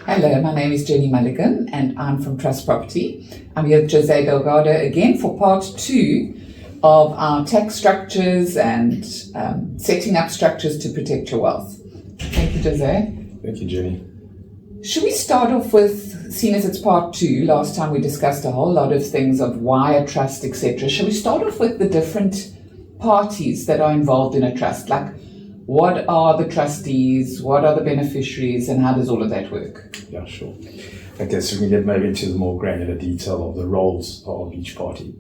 Hello, my name is Jenni Mulligan and I'm from Trust Property. I'm here with Jose Delgado again for part 2 of our tax structures and setting up structures to protect your wealth. Thank you, Jose. Thank you, Jenny. Should we start off with, seeing as it's part 2, last time we discussed a whole lot of things of why a trust, etc. Shall we start off with the different parties that are involved in a trust? Like, what are the trustees, what are the beneficiaries, and how does all of that work? Yeah, sure. Okay, so we can get maybe into the more granular detail of the roles of each party.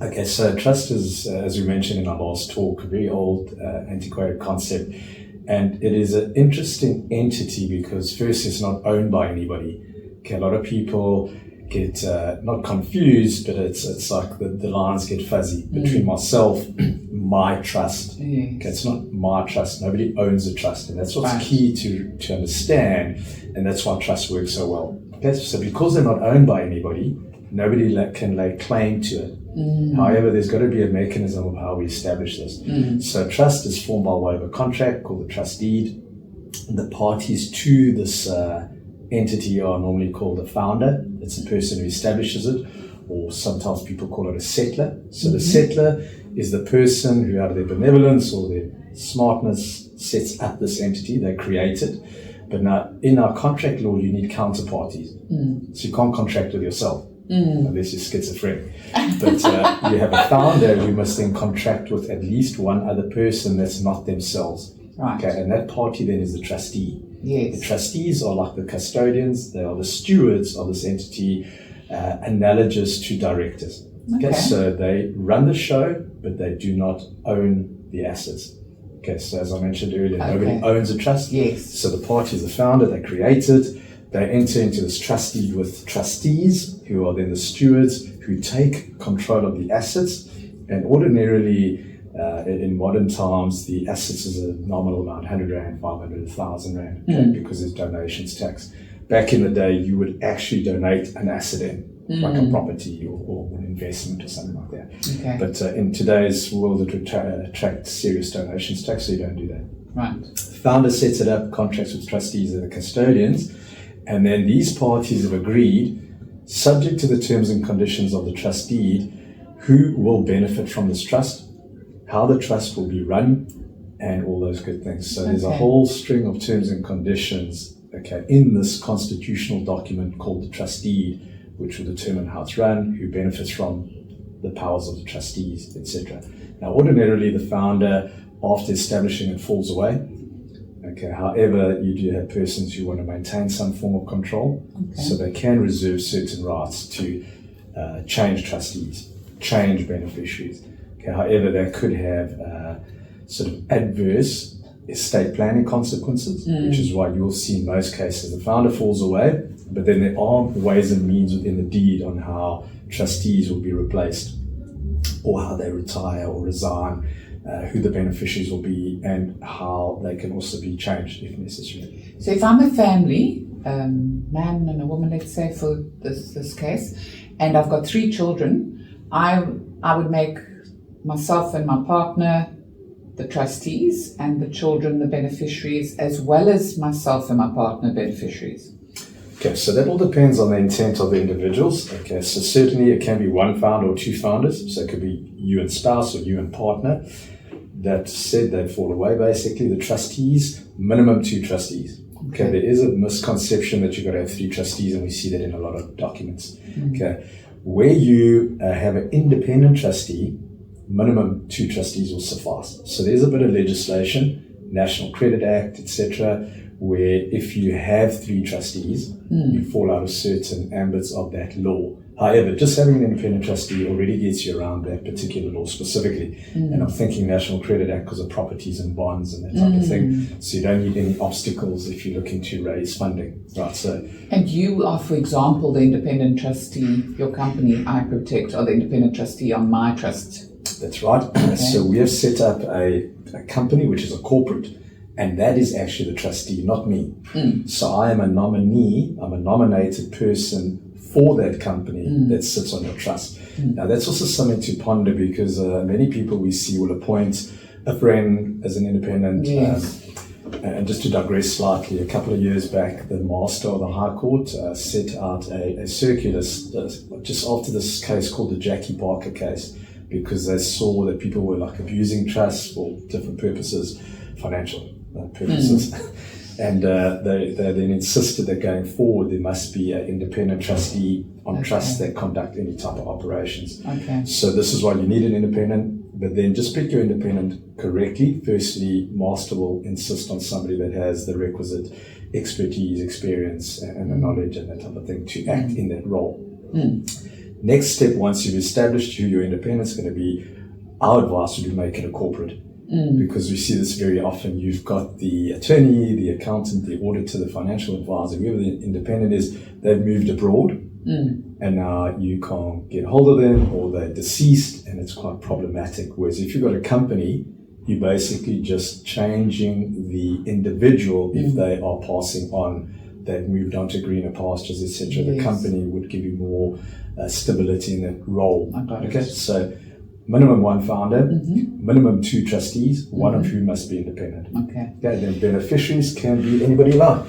Okay, so trust is, as we mentioned in our last talk, a very old, antiquated concept. And it is an interesting entity because first, it's not owned by anybody. Okay, a lot of people get not confused, but it's like the lines get fuzzy between myself, my trust. Yes. Okay, it's not my trust. Nobody owns a trust, and that's what's key to understand, and that's why trust works so well. Okay, so because they're not owned by anybody, nobody can lay claim to it. However, there's got to be a mechanism of how we establish this. So trust is formed by way of a contract called the trust deed. The parties to this entity are normally called a founder. It's the person who establishes it, or sometimes people call it a settler. So the settler is the person who, out of their benevolence or their smartness, sets up this entity. They create it. But now, in our contract law, you need counterparties. So you can't contract with yourself, unless you're schizophrenic. But you have a founder who must then contract with at least one other person that's not themselves. Right. Okay, and that party then is the trustee. Yes. The trustees are like the custodians. They are the stewards of this entity, analogous to directors. Okay, so they run the show, but they do not own the assets. Okay, so as I mentioned earlier, nobody owns a trust. Yes. So the party is the founder, they create it, they enter into this trust deed with trustees, who are then the stewards, who take control of the assets. And ordinarily, in modern times, the assets is a nominal amount, 100 Rand, 500, 1,000 Rand, okay, because there's donations tax. Back in the day, you would actually donate an asset in, like a property or an investment or something like that. Okay. But in today's world, it would attract serious donations tax, so you don't do that. Right. Founder sets it up, contracts with trustees and the custodians, and then these parties have agreed, subject to the terms and conditions of the trust deed, who will benefit from this trust, how the trust will be run, and all those good things. So there's a whole string of terms and conditions, in this constitutional document called the trust deed, which will determine how it's run, who benefits from the powers of the trustees, etc. Now, ordinarily, the founder, after establishing it, falls away. Okay. However, you do have persons who want to maintain some form of control, so they can reserve certain rights to change trustees, change beneficiaries. Okay. However, that could have sort of adverse estate planning consequences, which is why you'll see in most cases the founder falls away, but then there are ways and means within the deed on how trustees will be replaced, or how they retire or resign, who the beneficiaries will be, and how they can also be changed if necessary. So if I'm a family, man and a woman, let's say for this case, and I've got 3 children, I would make myself and my partner the trustees, and the children the beneficiaries, as well as myself and my partner beneficiaries. Okay, so that all depends on the intent of the individuals. Okay, so certainly it can be one founder or 2 founders, so it could be you and spouse or you and partner. That said, they fall away basically. The trustees, minimum 2 trustees. Okay, there is a misconception that you've got to have 3 trustees, and we see that in a lot of documents. Okay, where you have an independent trustee, minimum 2 trustees will suffice. So there's a bit of legislation, National Credit Act, etc., where if you have 3 trustees, you fall out of certain ambits of that law. However, just having an independent trustee already gets you around that particular law specifically. And I'm thinking National Credit Act because of properties and bonds and that type of thing. So you don't need any obstacles if you're looking to raise funding. Right. So. And you are, for example, the independent trustee, your company, Iprotect, are the independent trustee on my trust. That's right. So we have set up a company which is a corporate, and that is actually the trustee, not me. So I am a nominee, I'm a nominated person for that company that sits on your trust. Now that's also something to ponder, because many people we see will appoint a friend as an independent And just to digress slightly, a couple of years back, the Master of the High Court set out a circular just after this case called the Jackie Barker case, because they saw that people were like abusing trusts for different purposes, financial purposes. And they then insisted that going forward there must be an independent trustee on trusts that conduct any type of operations. So this is why you need an independent, but then just pick your independent correctly. Firstly, Master will insist on somebody that has the requisite expertise, experience, and the knowledge and that type of thing to act in that role. Next step, once you've established who your independent is going to be, our advice would be make it a corporate. Because we see this very often. You've got the attorney, the accountant, the auditor, the financial advisor, whoever the independent is, they've moved abroad and now you can't get hold of them, or they're deceased, and it's quite problematic. Whereas if you've got a company, you're basically just changing the individual if they are passing on, they've moved on to greener pastures, etc. The company would give you more stability in that role. Okay, so minimum one founder, minimum two trustees, one of whom must be independent. Okay, then beneficiaries can be anybody you like,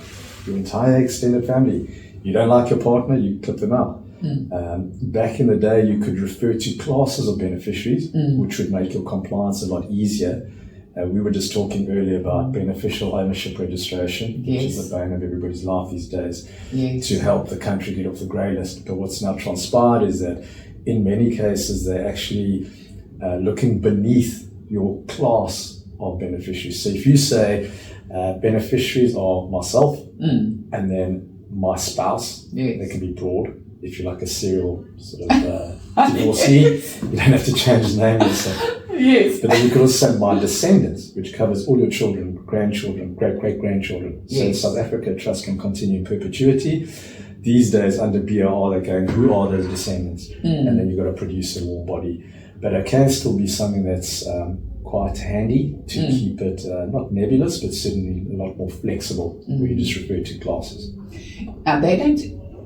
your entire extended family. You don't like your partner, you clip them out. Back in the day, you could refer to classes of beneficiaries, which would make your compliance a lot easier. We were just talking earlier about beneficial ownership registration, which is the bane of everybody's life these days, to help the country get off the grey list. But what's now transpired is that in many cases, they're actually looking beneath your class of beneficiaries. So if you say beneficiaries are myself and then my spouse, they can be broad. If you're like a serial sort of divorcee, you don't have to change his name yourself. But then you could also say my descendants, which covers all your children, grandchildren, great-great-grandchildren. So in South Africa, trust can continue in perpetuity. These days, under BR, they're going, who are those descendants? And then you've got to produce a law body. But it can still be something that's quite handy to keep it not nebulous, but certainly a lot more flexible, where you just refer to classes. Now, they don't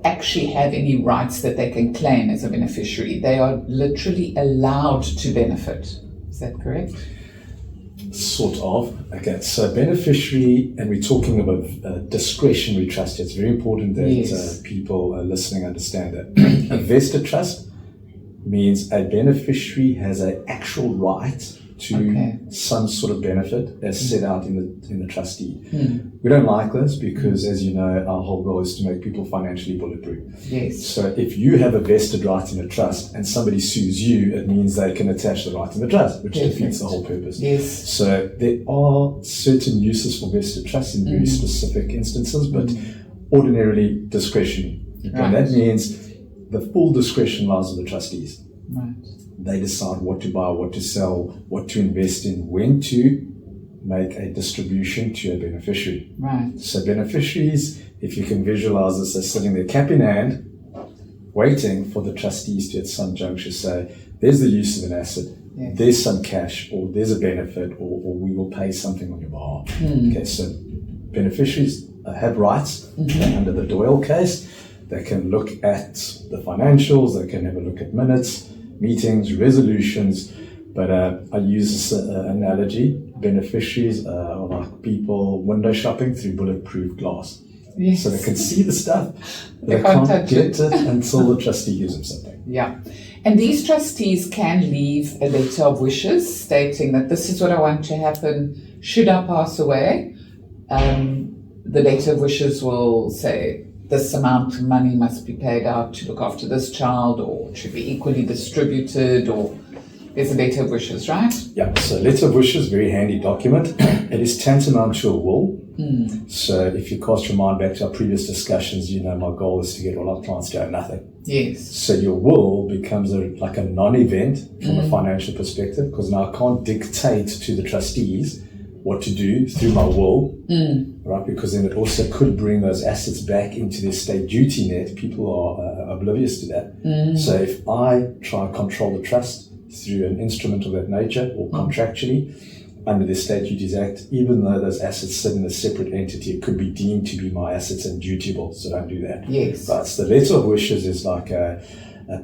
actually have any rights that they can claim as a beneficiary. They are literally allowed to benefit. Is that correct? Sort of. Okay, so beneficiary, and we're talking about discretionary trust. It's very important that people listening understand that. A vested trust means a beneficiary has an actual right to some sort of benefit as set out in the trust deed. We don't like this because, as you know, our whole goal is to make people financially bulletproof. So if you have a vested right in a trust and somebody sues you, it means they can attach the right in the trust, which defeats the whole purpose. So there are certain uses for vested trusts in very specific instances, but ordinarily discretionary. And that means the full discretion lies with the trustees. They decide what to buy, what to sell, what to invest in, when to make a distribution to a beneficiary. So beneficiaries, if you can visualize this, are sitting there cap in hand, waiting for the trustees to at some juncture say, there's the use of an asset, there's some cash, or there's a benefit, or we will pay something on your behalf. Okay, so beneficiaries have rights under the Doyle case. They can look at the financials, they can have a look at minutes, meetings, resolutions, but I use this analogy. Beneficiaries are like people window shopping through bulletproof glass. So they can see the stuff, but they can't get it until the trustee gives them something. And these trustees can leave a letter of wishes stating that this is what I want to happen should I pass away. The letter of wishes will say this amount of money must be paid out to look after this child, or it should be equally distributed, or there's a letter of wishes, right? So letter of wishes, very handy document. It is tantamount to a will. So if you cast your mind back to our previous discussions, you know my goal is to get all our clients to owe nothing. So your will becomes like a non-event from a financial perspective, because now I can't dictate to the trustees what to do through my will, right? Because then it also could bring those assets back into their state duty net. People are oblivious to that. So if I try and control the trust through an instrument of that nature or contractually under the State Duties Act, even though those assets sit in a separate entity, it could be deemed to be my assets and dutiable. So don't do that. But the letter of wishes is like a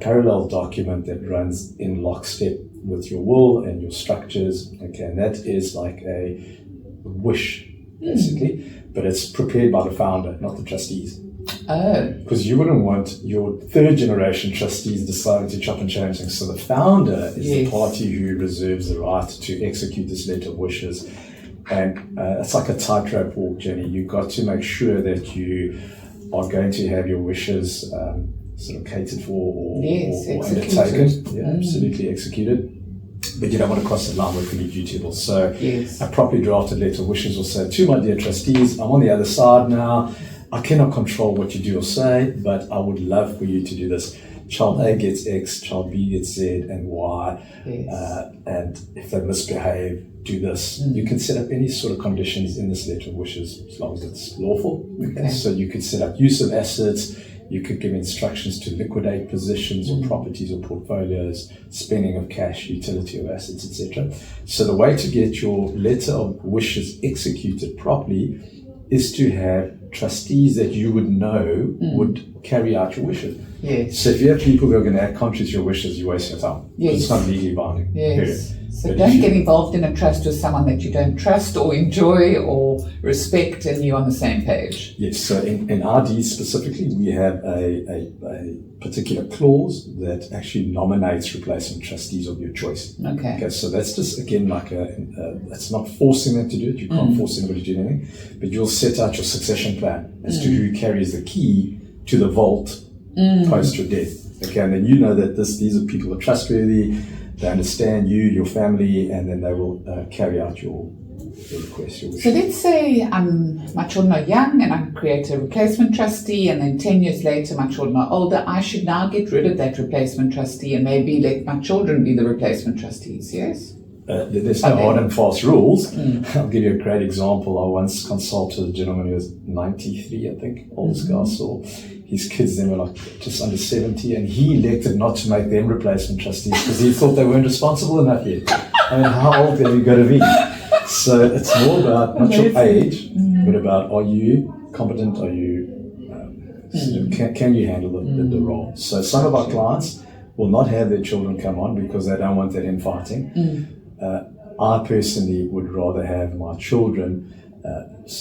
parallel document that runs in lockstep with your will and your structures. Okay, and that is like a wish basically, but it's prepared by the founder, not the trustees. Oh. Because you wouldn't want your third generation trustees deciding to chop and change things. So the founder is the party who reserves the right to execute this letter of wishes. And it's like a tightrope walk, Jenny. You've got to make sure that you are going to have your wishes sort of catered for or undertaken. Yeah, absolutely executed. But you don't want to cross the line with be dutiable. So a properly drafted letter of wishes will say, to my dear trustees, I'm on the other side now. I cannot control what you do or say, but I would love for you to do this. Child A gets X, child B gets Z and Y. And if they misbehave, do this. You can set up any sort of conditions in this letter of wishes as long as it's lawful. So you could set up use of assets. You could give instructions to liquidate positions or properties or portfolios, spending of cash, utility of assets, etc. So the way to get your letter of wishes executed properly is to have trustees that you would know would carry out your wishes. So if you have people who are going to act contrary to your wishes, you waste your time. It's not legally binding. So don't get involved in a trust with someone that you don't trust or enjoy or respect and you're on the same page. So in our deeds specifically, we have a particular clause that actually nominates replacement trustees of your choice. Okay, so that's just, again, like it's not forcing them to do it. You can't force anybody to do anything, but you'll set out your succession plan as to who carries the key to the vault post your death. Okay, and then you know that these are people who are trustworthy. They understand you, your family, and then they will carry out your request. So let's say my children are young and I create a replacement trustee, and then 10 years later my children are older. I should now get rid of that replacement trustee and maybe let my children be the replacement trustees, yes? There's no hard and fast rules. I'll give you a great example. I once consulted a gentleman who was 93, I think, oldest guy I saw. His kids then were like just under 70, and he elected not to make them replacement trustees because he thought they weren't responsible enough yet. I mean, how old have you got to be? So it's more about not your age, but about, are you competent? Are you can you handle the role? So some of our clients will not have their children come on because they don't want that infighting. I personally would rather have my children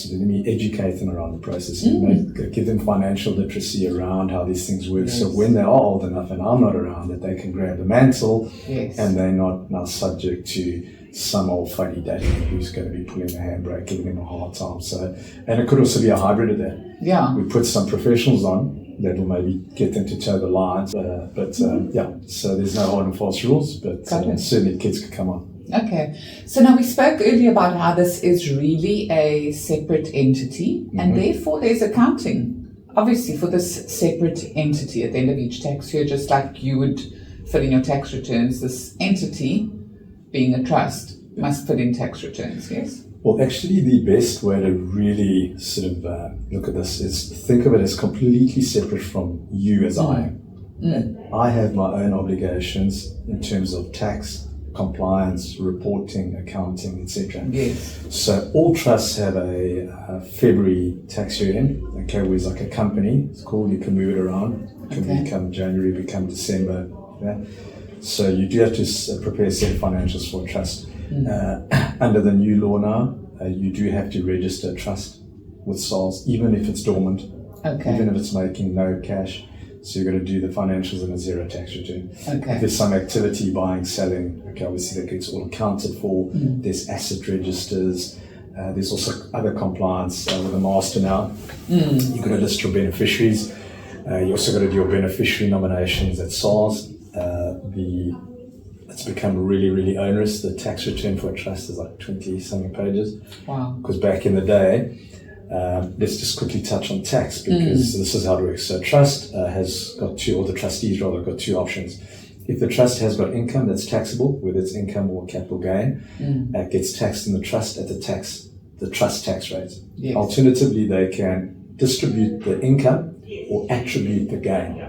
let me educate them around the process and give them financial literacy around how these things work. So when they are old enough and I'm not around, that they can grab the mantle and they're not now subject to some old funny daddy who's going to be pulling the handbrake, giving them a hard time. So, and it could also be a hybrid of that. We put some professionals on that will maybe get them to toe the lines. So there's no hard and fast rules, but certainly kids could come on. Okay, so now we spoke earlier about how this is really a separate entity and therefore there's accounting, obviously, for this separate entity at the end of each tax year, just like you would fill in your tax returns. This entity, being a trust, must put in tax returns, yes? Well, actually, the best way to really sort of look at this is think of it as completely separate from you as I am. I have my own obligations in terms of tax, compliance, reporting, accounting, etc. So all trusts have a February tax year end. Okay, where it's like a company. It's called. You can move it around. It can become January, become December. So you do have to prepare a set of financials for a trust. Under the new law now, you do have to register a trust with SARS, even if it's dormant, even if it's making no cash. So you've got to do the financials in a zero tax return. If there's some activity, buying, selling, obviously that gets all accounted for. There's asset registers. There's also other compliance with the master now. You've got to list your beneficiaries. You also got to do your beneficiary nominations at SARS. It's become really, really onerous. The tax return for a trust is like 20-something pages. Wow. Because back in the day, let's just quickly touch on tax because this is how it works. So a trust has got two, or the trustees rather, got two options. If the trust has got income that's taxable, whether it's income or capital gain, it gets taxed in the trust at the trust tax rate. Alternatively, they can distribute the income or attribute the gain.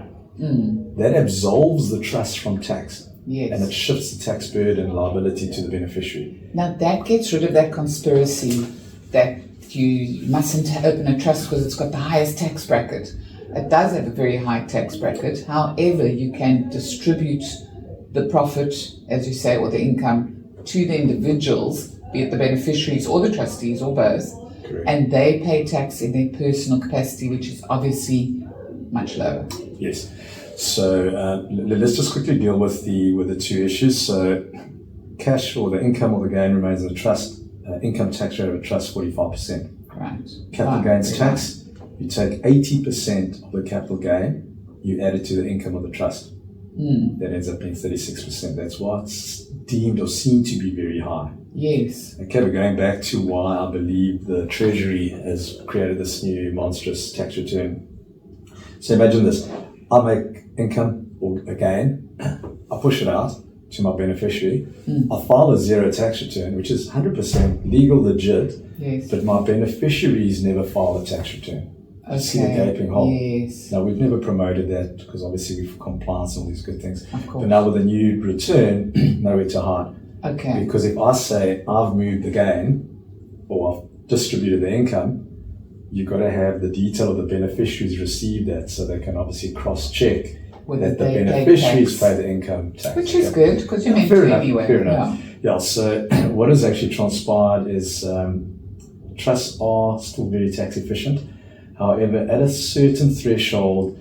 That absolves the trust from tax. And it shifts the tax burden and liability to the beneficiary. Now that gets rid of that conspiracy that you mustn't open a trust because it's got the highest tax bracket. It does have a very high tax bracket. However, you can distribute the profit, as you say, or the income to the individuals, be it the beneficiaries or the trustees or both, Correct. and they pay tax in their personal capacity, which is obviously much lower. Yes. So let's just quickly deal with the two issues. So cash or the income or the gain remains in the trust. Income tax rate of a trust 45%. Right. Capital gains tax, you take 80% of the capital gain, you add it to the income of the trust. That ends up being 36%. That's why it's deemed or seen to be very high. Yes. Okay, but going back to why I believe the Treasury has created this new monstrous tax return. So imagine this. I make income or a gain, I push it out to my beneficiary, I file a zero tax return, which is 100% legal, legit, Yes. but my beneficiaries never file a tax return. You see the gaping hole. Yes. Now, we've never promoted that because obviously we've compliance and all these good things. Of course. But now with a new return, nowhere to hide. Okay. Because if I say I've moved the gain or I've distributed the income, you've got to have the detail of the beneficiaries receive that so they can obviously cross-check Whether that the they beneficiaries tax. pay the income tax. Which is good, because you're meant Fair to enough, anyway. fair enough. Yeah, so what has actually transpired is trusts are still very tax efficient. However, at a certain threshold,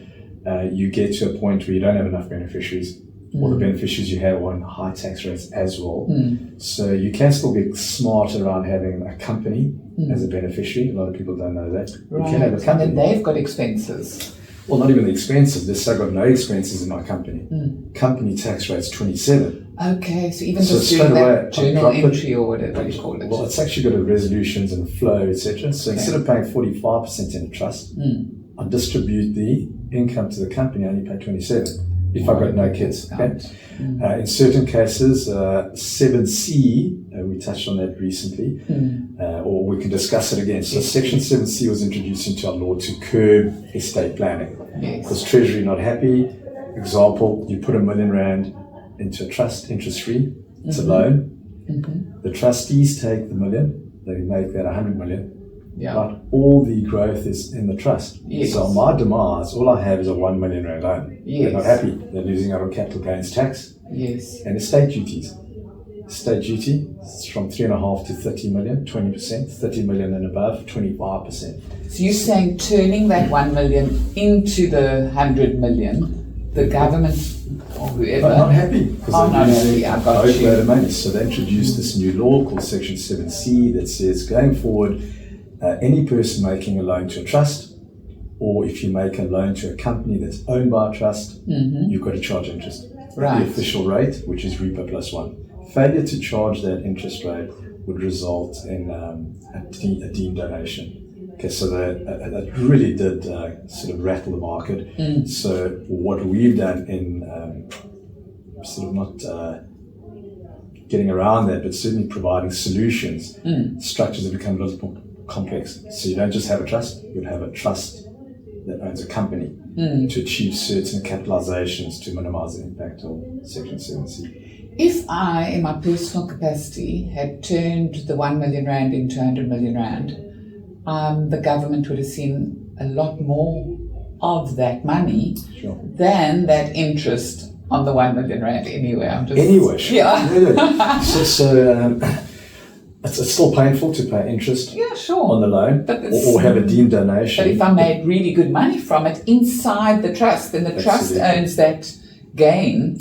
you get to a point where you don't have enough beneficiaries, or the beneficiaries you have are on high tax rates as well. So you can still get smart around having a company as a beneficiary. A lot of people don't know that. Right. You can have a company. And then they've got expenses. Well, not even the expenses. Let's say I've got no expenses in my company. Company tax rate's 27. Okay, so even So just straight doing away, that journal I drop it. entry or whatever you call it. Well, it's actually got a resolutions and flow, etc. So instead of paying 45% in a trust, I distribute the income to the company. I only pay 27 if I've got no kids. Okay? In certain cases, 7C, we touched on that recently, or we can discuss it again. So Section 7C was introduced into our law to curb estate planning. Yes. Because Treasury not happy. Example, you put R1 million into a trust, interest-free. It's a loan. The trustees take the million. They make that 100 million. Yeah. But all the growth is in the trust. Yes. So on my demise, all I have is a R1 million loan. Yes. They're not happy. They're losing out on capital gains tax Yes. and estate duties. Estate duty is from 3.5 to 30 million, 20%, 30 million and above, 25%. So you're saying turning that 1 million into the 100 million, the government or whoever. But not happy because Oh, they're not losing happy. I a got you. boatload of money. So they introduced this new law called Section 7C that says going forward, any person making a loan to a trust, or if you make a loan to a company that's owned by a trust, you've got to charge interest at Right. the official rate, which is repo plus 1. Failure to charge that interest rate would result in a deemed donation. Okay, so that really did sort of rattle the market. So what we've done in sort of not getting around that, but certainly providing solutions, structures have become a little more complex. So you don't just have a trust, you have a trust that owns a company to achieve certain capitalizations to minimize the impact of Section 7C. If I, in my personal capacity, had turned the 1 million rand into 100 million rand, the government would have seen a lot more of that money than that interest on the 1 million rand anyway. Anyway, sure. Yeah. So it's still painful to pay interest Yeah, sure. on the loan But or have a deemed donation. But if I made really good money from it inside the trust, then the trust Absolutely. owns that gain.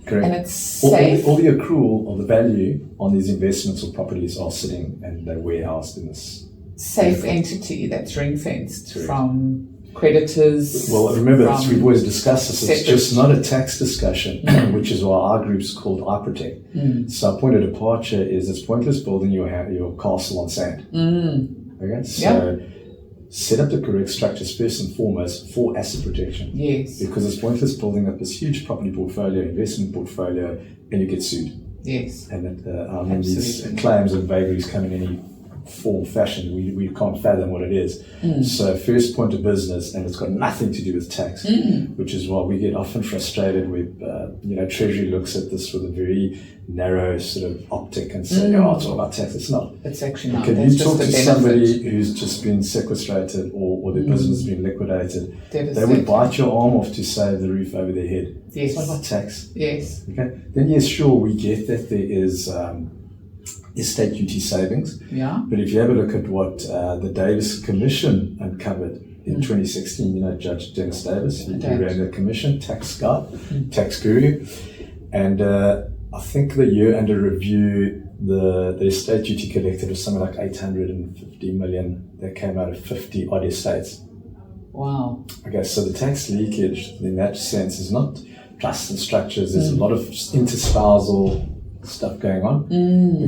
Correct. And it's safe. All the accrual of the value on these investments or properties are sitting and they're warehoused in this Safe entity that's ring fenced from creditors. Well, remember, from we've always discussed this. It's separate- just not a tax discussion, which is why our group's called Iprotect. So our point of departure is it's pointless building your castle on sand. Okay, so set up the correct structures first and foremost for asset protection. Yes. Because it's pointless building up this huge property portfolio, investment portfolio, and you get sued. Yes. And these Absolutely. claims and vagaries come in any form, fashion. We can't fathom what it is. So first point of business, and it's got nothing to do with tax, which is why we get often frustrated with, Treasury looks at this with a very narrow sort of optic and say, oh, it's all about tax. It's not. It's actually not. Can That's you talk just to a benefit. somebody who's just been sequestrated or their business has been liquidated? They would Devastating. bite your arm off to save the roof over their head. Yes. It's not about tax. Yes. Okay. Then yes, sure, we get that there is estate duty savings. Yeah. But if you have a look at what the Davis Commission uncovered in 2016, Judge Dennis Davis, he ran the commission, tax guy, tax guru, and I think the year under review, the estate duty collected was something like 850 million that came out of 50 odd estates. Wow. Okay, so the tax leakage in that sense is not trusts and structures. There's a lot of interspousal stuff going on,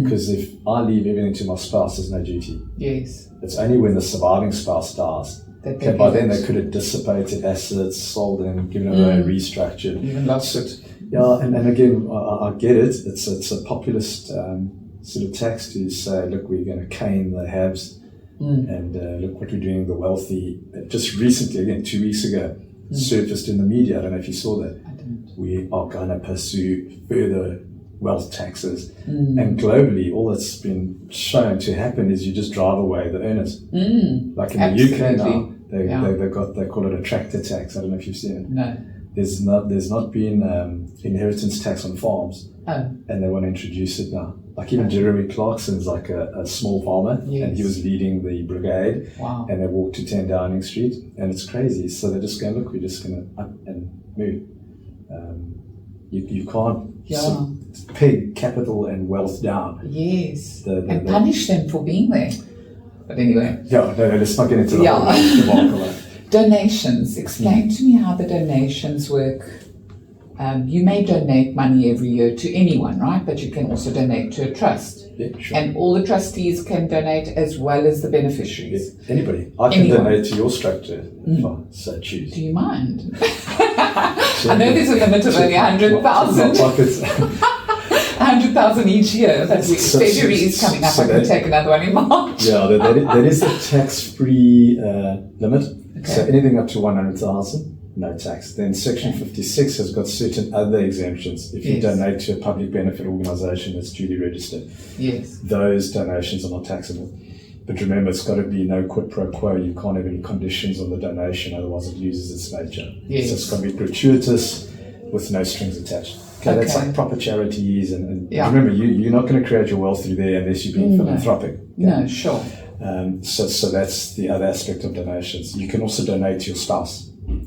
because if I leave everything to my spouse, there's no duty. Yes. It's only when the surviving spouse dies. Okay, by then they could have dissipated assets, sold them, given away, restructured. Even lost it. Yeah, and again, I get it. It's a populist sort of tax to say, look, we're going to cane the haves, and look what we're doing the wealthy. Just recently, again, 2 weeks ago, surfaced in the media. I don't know if you saw that. I didn't. We are going to pursue further wealth taxes, and globally, all that's been shown to happen is you just drive away the earners. Like in the UK now, they call it a tractor tax. I don't know if you've seen it. No. There's not been inheritance tax on farms, and they want to introduce it now. Like even Jeremy Clarkson's like a small farmer, and he was leading the brigade, and they walked to 10 Downing Street, and it's crazy. So they're just going, look, we're just going to up and move. You can't peg capital and wealth down. Yes, and punish them for being there. But anyway. Yeah, no, let's not get into the whole debacle. Donations. Explain to me how the donations work. You may donate money every year to anyone, right? But you can also donate to a trust. Yeah, sure. And all the trustees can donate as well as the beneficiaries. Yeah, anybody. I can donate to your structure if I so choose. Do you mind? I know there's a limit of only 100,000. 100,000 each year. But February is coming up. I can take another one in March. Yeah, that is the tax-free limit. Okay. So anything up to 100,000. No tax. Then Section 56 has got certain other exemptions. If you donate to a public benefit organisation that's duly registered, those donations are not taxable. But remember, it's got to be no quid pro quo. You can't have any conditions on the donation, otherwise it loses its nature. Yes. So it's got to be gratuitous with no strings attached. Okay, that's like proper charities. And remember, you're not going to create your wealth through there unless you're being philanthropic. Okay? No, sure. So that's the other aspect of donations. You can also donate to your spouse.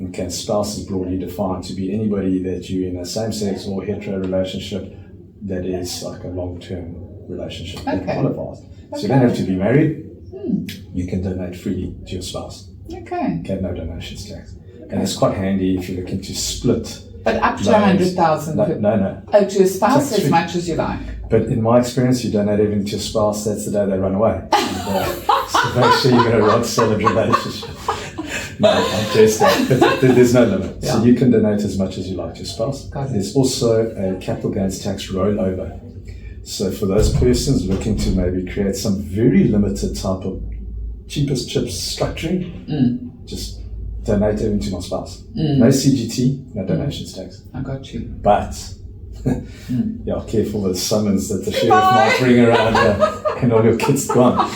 Okay, spouse is broadly defined to be anybody that you're in a same-sex or hetero relationship that is like a long-term relationship that qualifies. So you don't have to be married. You can donate freely to your spouse. Okay, no donations tax. And it's quite handy if you're looking to split. But up to 100,000. No. Oh, to a spouse as much as you like. But in my experience, you donate everything to your spouse, that's the day they run away. So make sure you're going to run solid relationship. No, I'm joking. But there's no limit. So you can donate as much as you like to your spouse. There's also a capital gains tax rollover. So for those persons looking to maybe create some very limited type of cheapest chips structuring, just donate everything to my spouse. No CGT, no donations tax. I got you. But careful with the summons that the sheriff might bring around and all your kids gone.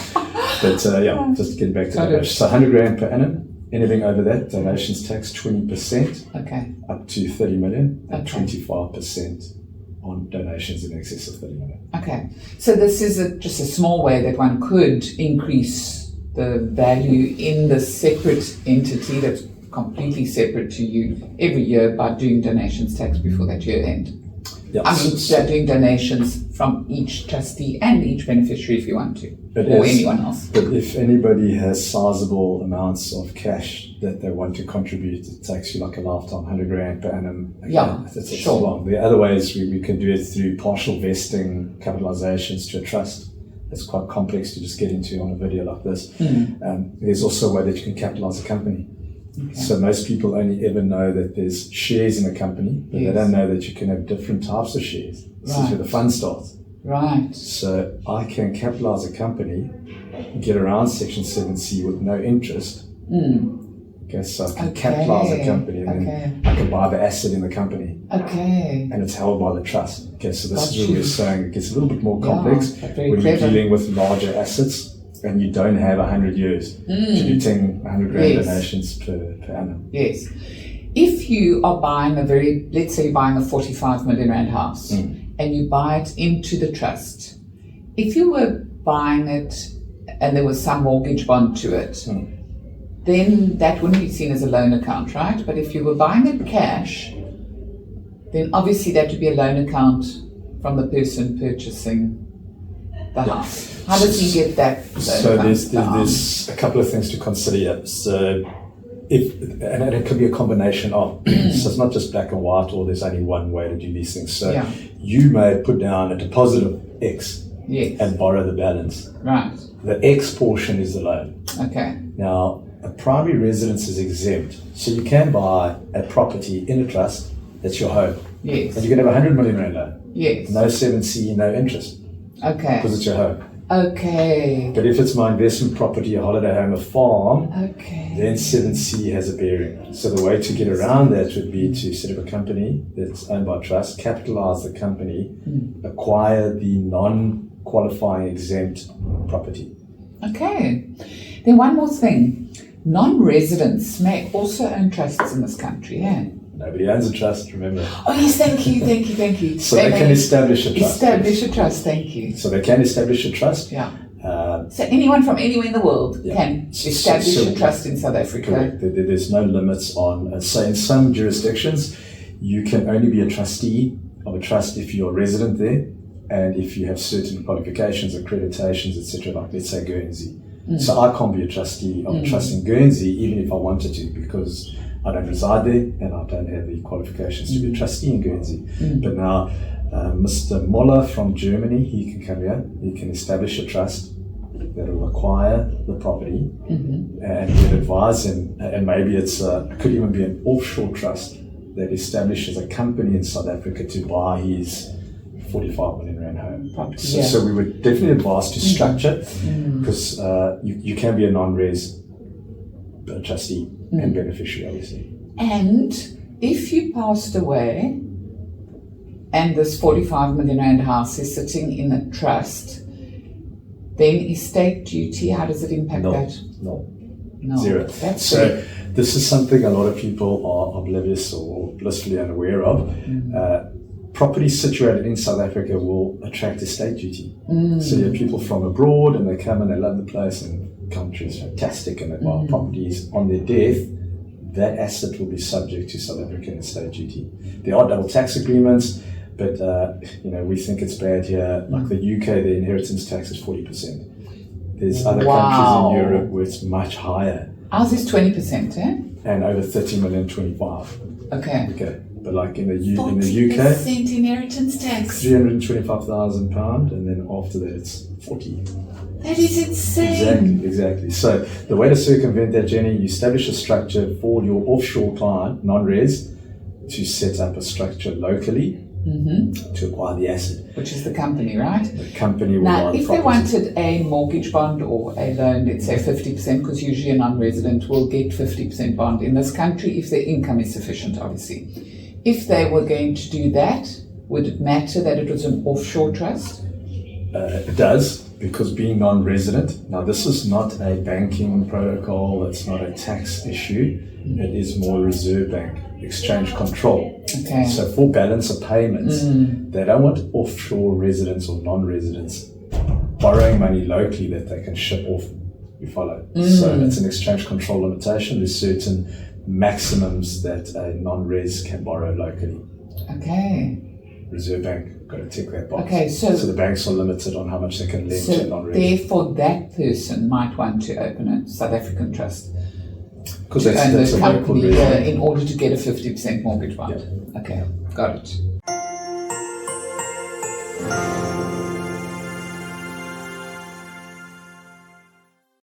But just getting back to that. So 100 grand per annum. Anything over that, donations tax 20%, up to 30 million, and 25% on donations in excess of 30 million. Okay, so this is just a small way that one could increase the value in the separate entity that's completely separate to you every year by doing donations tax before that year end. Doing donations from each trustee and each beneficiary if you want to, or anyone else. But if anybody has sizable amounts of cash that they want to contribute, it takes you like a lifetime, 100 grand per annum. That's sure. Long. The other ways we can do it through partial vesting capitalizations to a trust. It's quite complex to just get into on a video like this. There's also a way that you can capitalize a company. So most people only ever know that there's shares in a company, but they don't know that you can have different types of shares. This is where the fun starts. Right. So I can capitalize a company, get around Section 7C with no interest. Okay, so I can capitalize a company and then I can buy the asset in the company. Okay. And it's held by the trust. Okay, so this is where we're saying it gets a little bit more complex when you're dealing with larger assets. And you don't have 100 years to do 100 grand donations per annum. Yes. If you are buying let's say you're buying a 45 million rand house and you buy it into the trust if you were buying it and there was some mortgage bond to it, then that wouldn't be seen as a loan account, right? But if you were buying it cash, then obviously that would be a loan account from the person purchasing the house. How does he get that loan So account? there's a couple of things to consider here. So and it could be a combination of, so it's not just black and white, or there's only one way to do these things. So you may put down a deposit of X and borrow the balance. Right. The X portion is the loan. Okay. Now, a primary residence is exempt. So you can buy a property in a trust that's your home. Yes. And you can have 100 million rand loan. Yes. No 7C, no interest. Okay. Because it's your home. Okay. But if it's my investment property, a holiday home, a farm, then 7C has a bearing. So the way to get around that would be to set up a company that's owned by trust, capitalize the company, acquire the non-qualifying exempt property. Okay. Then one more thing. Non-residents may also own trusts in this country, yeah? Nobody owns a trust, remember. Oh yes, thank you. So they can establish a trust. Establish a trust, thank you. So they can establish a trust. Yeah. So anyone from anywhere in the world can establish a trust in South Africa. Correct. There's no limits on, say in some jurisdictions, you can only be a trustee of a trust if you're a resident there, and if you have certain qualifications, accreditations, etc., like let's say Guernsey. So I can't be a trustee of a trust in Guernsey even if I wanted to, because I don't reside there and I don't have the qualifications to be a trustee in Guernsey. But now Mr. Muller from Germany, he can come here, he can establish a trust that will acquire the property, and we'll advise him, and maybe it could even be an offshore trust that establishes a company in South Africa to buy his 45 million rand home property. So we would definitely advise to structure, because you can be a non-res trustee and beneficiary, obviously. And if you passed away and this 45 million rand house is sitting in a trust, then estate duty, how does it impact that? No. Zero. So this is something a lot of people are oblivious or blissfully unaware of. Properties situated in South Africa will attract estate duty. So you have people from abroad and they come and they love the place and the country is fantastic, and they buy properties. On their death, that asset will be subject to South African estate duty. There are double tax agreements, but we think it's bad here. Like the UK, the inheritance tax is 40%. There's other countries in Europe where it's much higher. Ours is 20%, eh? And over 30 million, 25. Okay. But like in the UK, 40% inheritance tax. £325,000, and then after that it's 40. That is insane. Exactly. So the way to circumvent that, Jenny, you establish a structure for your offshore client, non-res, to set up a structure locally to acquire the asset. Which is the company, right? The company will now, buy the if property. they wanted a mortgage bond or a loan, let's say 50%, because usually a non-resident will get 50% bond in this country if their income is sufficient, obviously. If they were going to do that, would it matter that it was an offshore trust? It does, because being non-resident, now this is not a banking protocol, it's not a tax issue, it is more Reserve Bank exchange control. Okay. So for balance of payments, they don't want offshore residents or non-residents borrowing money locally that they can ship off. You follow? So it's an exchange control limitation. There's certain maximums that a non-res can borrow locally. Okay. Reserve Bank got to tick that box. Okay, so the banks are limited on how much they can lend to non-res. Therefore, that person might want to open a South African trust because that's a company local resident in order to get a 50% mortgage bond. Yeah. Okay, got it.